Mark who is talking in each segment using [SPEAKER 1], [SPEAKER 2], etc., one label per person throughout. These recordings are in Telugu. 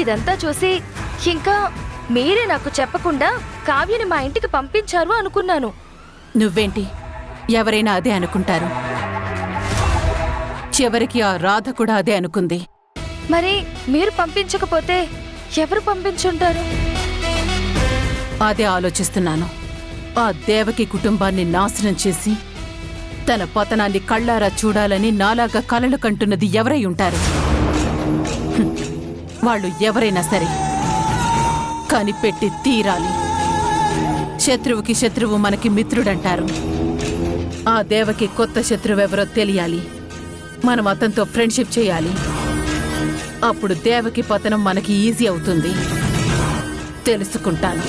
[SPEAKER 1] ఇదంతా చూసి ఇంకా మీరే నాకు చెప్పకుండా కావ్యని మా ఇంటికి పంపించారు అనుకున్నాను.
[SPEAKER 2] నువ్వేంటి, ఎవరైనా అదే అనుకుంటారు. చివరికి ఆ రాధ కూడా అదే అనుకుంది.
[SPEAKER 1] మరి మీరు పంపించకపోతే ఎవరు పంపించుంటారు?
[SPEAKER 2] అదే ఆలోచిస్తున్నాను. ఆ దేవకి కుటుంబాన్ని నాశనం చేసి తన పతనాన్ని కళ్ళారా చూడాలని నాలాగా కలలు కంటున్నది ఎవరై ఉంటారు? వాళ్ళు ఎవరైనా సరే కనిపెట్టి తీరాలి. శత్రువుకి శత్రువు మనకి మిత్రుడంటారు. ఆ దేవకి కొత్త శత్రువెవరో తెలియాలి. మనం అతనితో ఫ్రెండ్షిప్ చేయాలి. అప్పుడు దేవకి పతనం మనకి ఈజీ అవుతుంది. తెలుసుకుంటాను.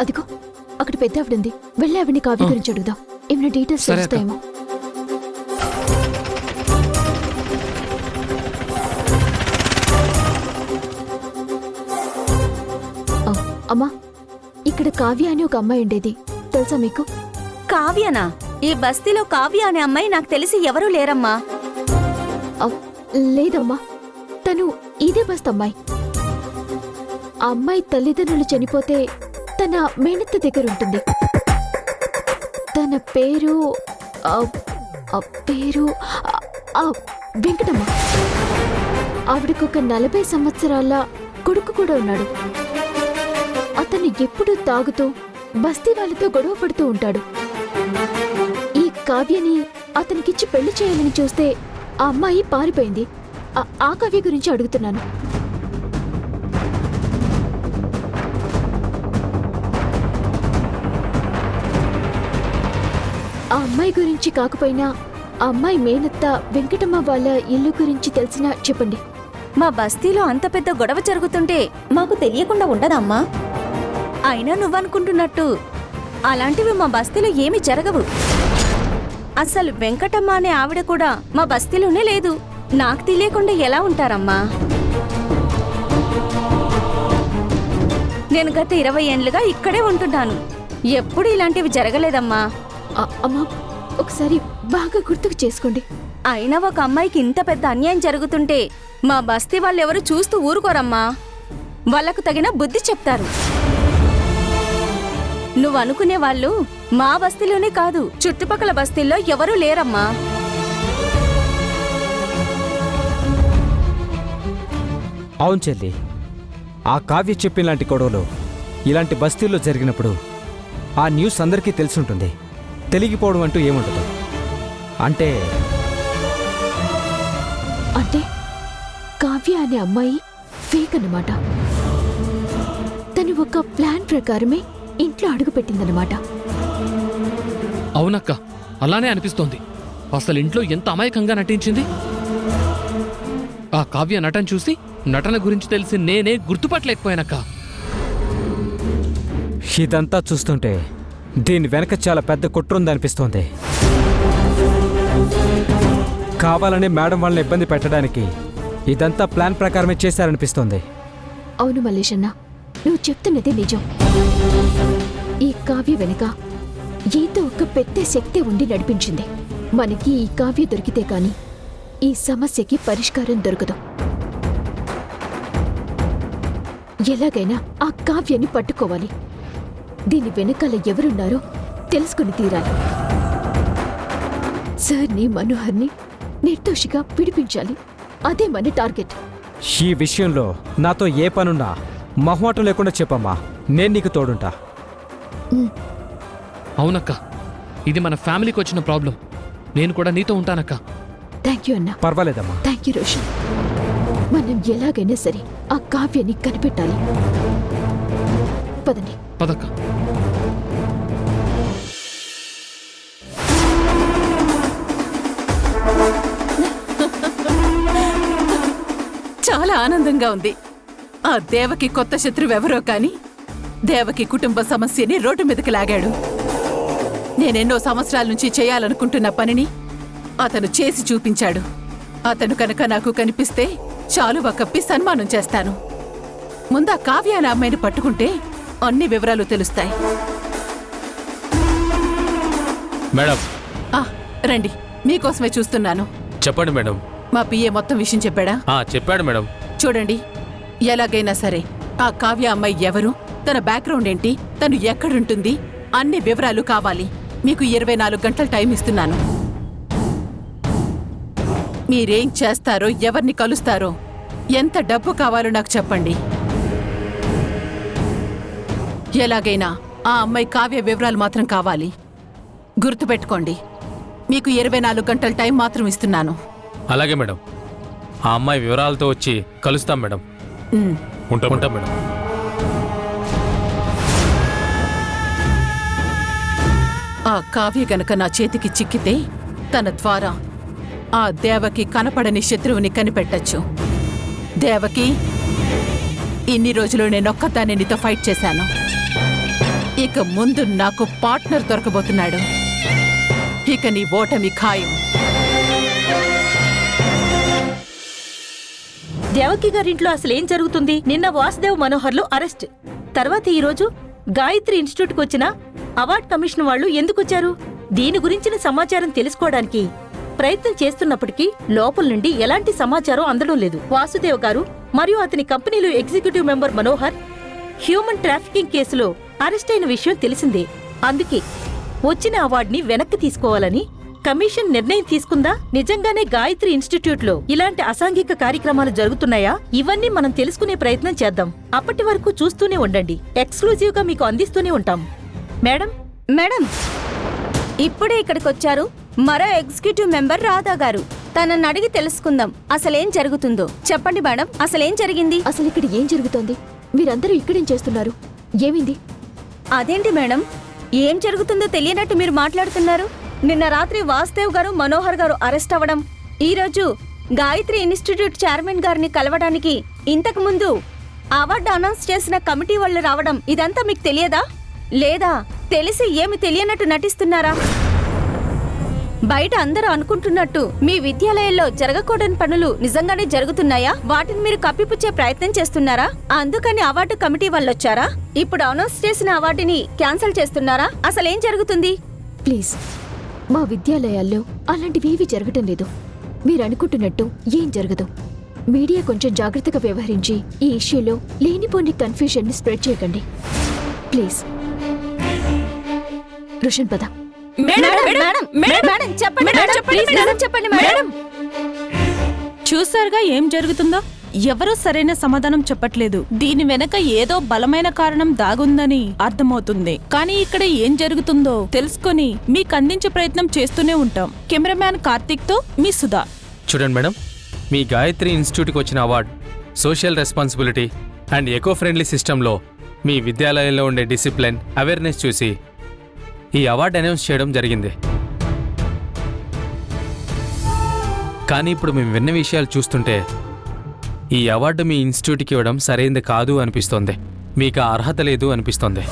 [SPEAKER 3] అదిగో అక్కడ పెద్ద ఆవిడుంది. వెళ్ళి ఆవిడ్ని కావ్య గురించి అడుగుదాం. ఏమైనా డీటెయిల్స్ తెలుస్తాయేమో. అమ్మా, ఇక్కడ కావ్య అని ఒక అమ్మాయి ఉండేది, తెలుసా మీకు?
[SPEAKER 4] కావ్యనా? ఈ బస్తీలో కావ్య అనే అమ్మాయి నాకు తెలిసి ఎవరూ లేరమ్మా.
[SPEAKER 3] లేదమ్మా, తను ఇదే బస్తీ అమ్మాయి. ఆ అమ్మాయి తల్లిదండ్రులు చనిపోతే తన మేనత్త దగ్గర ఉంటుంది. తన పేరు వెంకటమ్మ. ఆవిడకొక 40 సంవత్సరాల కొడుకు కూడా ఉన్నాడు. అతను ఎప్పుడూ తాగుతూ బస్తీ వాళ్ళతో గొడవ పడుతూ ఉంటాడు. ఈ కావ్యని అతనికిచ్చి పెళ్లి చేయాలని చూస్తే ఆ అమ్మాయి పారిపోయింది. ఆ కావ్య గురించి అడుగుతున్నాను. ఆ అమ్మాయి గురించి కాకపోయినా ఆ అమ్మాయి మేనత్త వెంకటమ్మ వాళ్ళ ఇల్లు గురించి తెలిసినా చెప్పండి.
[SPEAKER 4] మా బస్తీలో అంత పెద్ద గొడవ జరుగుతుంటే మాకు తెలియకుండా ఉండదమ్మా. అయినా నువ్వనుకుంటున్నట్టు అలాంటివి మా బస్తీలో ఏమీ జరగవు. అసలు వెంకటమ్మ అనే ఆవిడ కూడా మా బస్తీలోనే లేదు. నాకు తెలియకుండా ఎలా ఉంటారమ్మా? నేను గత 20 ఏండ్లుగా ఇక్కడే ఉంటున్నాను. ఎప్పుడు ఇలాంటివి జరగలేదమ్మా.
[SPEAKER 3] అమ్మా, ఒకసారి బాగా గుర్తుకు చేసుకోండి.
[SPEAKER 4] అయినా ఒక అమ్మాయికి ఇంత పెద్ద అన్యాయం జరుగుతుంటే మా బస్తీ వాళ్ళెవరు చూస్తూ ఊరుకోరమ్మా. వాళ్లకు తగిన బుద్ధి చెప్తారు. నువ్వు అనుకునే వాళ్ళు మా బస్తీలోనే కాదు, చుట్టుపక్కల బస్తీల్లో ఎవరూ లేరమ్మా.
[SPEAKER 5] అవును చెల్లి, ఆ కావ్య చెప్పినలాంటి గొడవలు ఇలాంటి బస్తీల్లో జరిగినప్పుడు ఆ న్యూస్ అందరికీ తెలిసుంటుంది. తెలిగిపోవడం అంటూ ఏముండదు. అంటే
[SPEAKER 3] కావ్య అనే అమ్మాయి ఫేక్ అన్నమాట. తను ఒక ప్లాన్ ప్రకారమే ఇంట్లో అడుగుపెట్టిందన్నమాట.
[SPEAKER 6] అవునక్క, అలానే అనిపిస్తోంది. అసలు ఇంట్లో ఎంత అమాయకంగా నటించింది. ఆ కావ్య నటన చూసి నటన గురించి తెలిసి నేనే గుర్తుపట్టలేకపోయానక్క.
[SPEAKER 5] ఇదంతా చూస్తుంటే దీని వెనక చాలా పెద్ద కుట్రుందనిపిస్తోంది. కావాలనే మేడం వాళ్ళని ఇబ్బంది పెట్టడానికి ఇదంతా ప్లాన్ ప్రకారమే చేశారనిపిస్తోంది.
[SPEAKER 3] అవును మల్లేషన్న, నువ్వు చెప్తున్నది నిజం. ఈ కావ్య వెనుక ఏదో ఒక పెద్ద శక్తి ఉండి నడిపించింది. మనకి ఈ కావ్య దొరికితే కాని ఈ సమస్యకి పరిష్కారం దొరకదు. ఎలాగైనా ఆ కావ్యాన్ని పట్టుకోవాలి. దీని వెనకాల ఎవరున్నారో తెలుసుకుని తీరాలి. సార్ని, మనోహర్ని నిర్దోషిగా విడిపించాలి. అదే మన టార్గెట్.
[SPEAKER 5] ఈ విషయంలో నాతో ఏ పనున్నా మొహమాటం లేకుండా చెప్పమ్మా, నేను నీకు తోడుంటా.
[SPEAKER 6] అవునక్క, ఇది మన ఫ్యామిలీకి వచ్చిన ప్రాబ్లం. నేను కూడా నీతో ఉంటానక్క.
[SPEAKER 3] థ్యాంక్ యూ అన్నా.
[SPEAKER 5] పర్వాలేదమ్మా.
[SPEAKER 3] Thank you Roshan. మనం ఎలాగైనా సరే ఆ కావ్యాన్ని కనిపెట్టాలి. పదండి.
[SPEAKER 6] పదక్క.
[SPEAKER 2] చాలా ఆనందంగా ఉంది. ఆ దేవకి కొత్త శత్రువెవరో కాని దేవకి కుటుంబ సమస్యని రోడ్డు మీదకి లాగాడు. నేనెన్నో సంవత్సరాల నుంచి చేయాలనుకుంటున్న పనిని అతను చేసి చూపించాడు. అతను కనుక నాకు కనిపిస్తే చాలువ కప్పి సన్మానం చేస్తాను. ముందా కావ్య అనే అమ్మాయిని పట్టుకుంటే అన్ని వివరాలు తెలుస్తాయి.
[SPEAKER 7] మేడం
[SPEAKER 2] ఆ, రండి, మీకోసమే చూస్తున్నాను.
[SPEAKER 7] చెప్పండి మేడం.
[SPEAKER 2] మా పిఏ మొత్తం విషయం చెప్పాడా?
[SPEAKER 7] చెప్పాడు మేడం.
[SPEAKER 2] చూడండి, ఎలాగైనా సరే ఆ కావ్య అమ్మాయి ఎవరు, తన బ్యాక్గ్రౌండ్ ఏంటి, తను ఎక్కడుంటుంది, అన్ని వివరాలు కావాలి. మీకు 24 గంటల టైం ఇస్తున్నాను. మీరేం చేస్తారో, ఎవరిని కలుస్తారో, ఎంత డబ్బు కావాలో నాకు చెప్పండి. ఎలాగైనా ఆ అమ్మాయి కావ్య వివరాలు మాత్రం కావాలి. గుర్తుపెట్టుకోండి, మీకు 24 గంటల టైం మాత్రం ఇస్తున్నాను.
[SPEAKER 7] అలాగే మేడం. ఆ అమ్మాయి వివరాలతో వచ్చి కలుస్తాం మేడం. ఉంటాం మేడం.
[SPEAKER 2] ఆ కావ్య గనక నా చేతికి చిక్కితే తన ద్వారా ఆ దేవకి కనపడని శత్రువుని కనిపెట్టచ్చు. దేవకి, ఇన్ని రోజులు నేనొక్కదాన్ని నీతో ఫైట్ చేశాను. ఇక ముందు నాకు పార్ట్నర్ దొరకబోతున్నాడు. ఇక నీ ఓటమి ఖాయం.
[SPEAKER 8] దేవకి గారింట్లో అసలేం జరుగుతుంది? నిన్న వాసుదేవ్ మనోహర్లు అరెస్ట్. తర్వాత ఈరోజు గాయత్రి ఇన్స్టిట్యూట్కి వచ్చిన అవార్డ్ కమిషన్ వాళ్ళు ఎందుకొచ్చారు? దీని గురించిన సమాచారం తెలుసుకోవడానికి ప్రయత్నం చేస్తున్నప్పటికీ లోపల నుండి ఎలాంటి సమాచారం అందడం లేదు. వాసుదేవ్ గారు మరియు అతని కంపెనీలో executive member Manohar human trafficking కేసులో అరెస్ట్ అయిన విషయం తెలిసిందే. అందుకే వచ్చిన అవార్డుని వెనక్కి తీసుకోవాలని కమిషన్ నిర్ణయం తీసుకుందా? నిజంగానే గాయత్రి ఇన్స్టిట్యూట్ లో ఇలాంటి అసాంఘిక కార్యక్రమాలు జరుగుతున్నాయా? ఇవన్నీ మనం తెలుసుకునే ప్రయత్నం చేద్దాం. అప్పటి వరకు చూస్తూనే ఉండండి. ఎక్స్క్లూజివ్ గా మీకు అందిస్తూనే ఉంటాం. మేడం,
[SPEAKER 4] మేడం, ఇప్పుడే ఇక్కడికొచ్చారు మరో ఎగ్జిక్యూటివ్ మెంబర్ రాధా గారు. తనని అడిగి తెలుసుకుందాం అసలేం జరుగుతుందో. చెప్పండి మేడం, అసలేం జరిగింది?
[SPEAKER 3] అసలు ఇక్కడ ఏం జరుగుతోంది? మీరందరూ ఇక్కడేం చేస్తున్నారు? ఏమైంది?
[SPEAKER 4] అదేంటి మేడం, ఏం జరుగుతుందో తెలియనట్టు మీరు మాట్లాడుతున్నారు? నిన్న రాత్రి వాసుదేవ్ గారు, మనోహర్ గారు అరెస్ట్ అవ్వడం, ఈరోజు గాయత్రి ఇన్స్టిట్యూట్ చైర్మన్ గారిని కలవడానికి ఇంతకు ముందు అవార్డు అనౌన్స్ చేసిన కమిటీ వాళ్ళు రావడం, ఇదంతా మీకు తెలియదా? లేదా తెలిసి ఏమి తెలియనట్టు నటిస్తున్నారా? బయట అందరూ అనుకుంటున్నట్టు మీ విద్యాలయంలో జరగకూడని పనులు నిజంగానే జరుగుతున్నాయా? వాటిని మీరు కప్పిపుచ్చే ప్రయత్నం చేస్తున్నారా? అందుకని అవార్డు కమిటీ వాళ్ళు వచ్చారా? ఇప్పుడు అనౌన్స్ చేసిన అవార్డుని క్యాన్సిల్ చేస్తున్నారా? అసలేం జరుగుతుంది?
[SPEAKER 3] ప్లీజ్, మా విద్యాలయాల్లో అలాంటివేవీ జరగటం లేదు. మీరు అనుకుంటున్నట్టు ఏం జరగదు. మీడియా కొంచెం జాగ్రత్తగా వ్యవహరించి ఈ ఇష్యూలో లేనిపోని కన్ఫ్యూజన్ ని స్ప్రెడ్ చేయకండి ప్లీజ్. రుషన్ పద.
[SPEAKER 9] చూసారుగా ఏం జరుగుతుందో? ఎవరూ సరైన సమాధానం చెప్పట్లేదు. దీని వెనక ఏదో బలమైన కారణం దాగుందని అర్థమవుతుంది. కానీ ఇక్కడ ఏం జరుగుతుందో తెలుసుకొని మీకు అందించే ప్రయత్నం చేస్తూనే ఉంటాం. కెమెరామ్యాన్ కార్తిక్ తో మీ సుధా.
[SPEAKER 7] చూడండి మేడం, మీ గాయత్రి ఇన్స్టిట్యూట్కి వచ్చిన award social responsibility and eco friendly సిస్టంలో మీ విద్యాలయంలో ఉండే డిసిప్లిన్, అవేర్నెస్ చూసి ఈ అవార్డు అనౌన్స్ చేయడం జరిగింది. కానీ ఇప్పుడు మేము విన్న విషయాలు చూస్తుంటే ఈ అవార్డు మీ ఇన్స్టిట్యూట్కి ఇవ్వడం సరైనది కాదు అనిపిస్తోంది. మీకు ఆ అర్హత లేదు అనిపిస్తోంది.